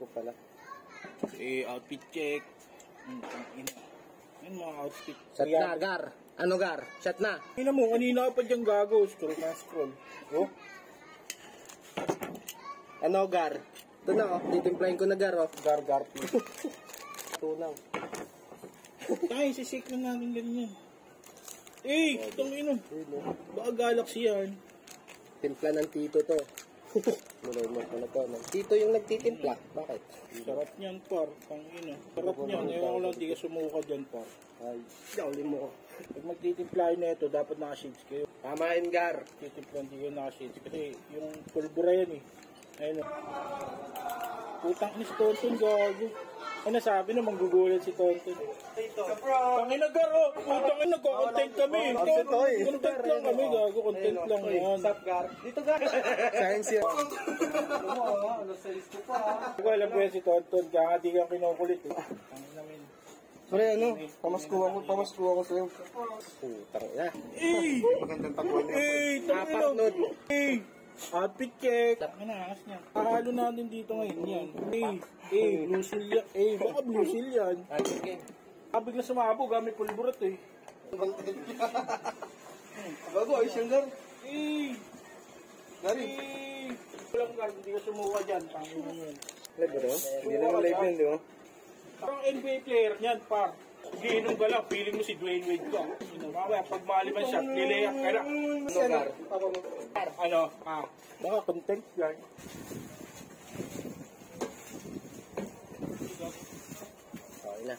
ko pala. Outfit check. Yun mga outfit. Shot na, Gar. Ano, Gar? Shot na. Tingnan mo, kanina pa dyan gago. Scroll na scroll. Oh. Ano, Gar? Ito na, oh. Titimplahin ko na, Gar, oh. Gar. Tunaw. Tayo, sisik na namin ganyan. Itong ino. Baka Galaxy yan. Timpla ng tito to. Mulay mo pala to. Tito yung nagtitimpla. Bakit? Sarap niyan, par. Pang ino. Sarap niyan. Ewan ko lang, di ka sumuka dyan, par. Ay, dawli mo. Pag magtitimplahin na ito, dapat naka-shades kayo. Tama yun, Gar. Titimplahin, di kayo naka-shades. Kasi yung pulbura yan eh. Ayun o. Putang ni si Tonton, gago. Ano sabi na, manggugulat si Tonton. Pangina, Gar, oh. Putang ina, nagko-content kami. Content lang kami, gago. Content lang yan. Stop, Gar. Dito, Gar. Science yan. Ano sa ko pa. Hindi ko alam ko yan si Tonton, kaya di ka kinukulit eh. Pangina min. Sorry, ano? Pamaskuha ko sa'yo. Putang ina. Magandang tapuan niya. Napaknod. Outfit check. Ano na, angas niya. Kahalo natin dito ngayon yan. Blue seal yan. Baka blue seal yan. Bigla sumabog, may pulburat eh. Bago, ayos yung Gar. Gari. Walang Gar, hindi ka sumuha dyan. Pangin mo yun. Live ba? Hindi naman live yun, di ba? Parang NBA player niyan, par. Giinom ka lang, feeling mo si Dwayne Wade ka. Mamaya, pag maliman siya, nilayak ka na. Ano, Gar? Baka content lang. Okay na.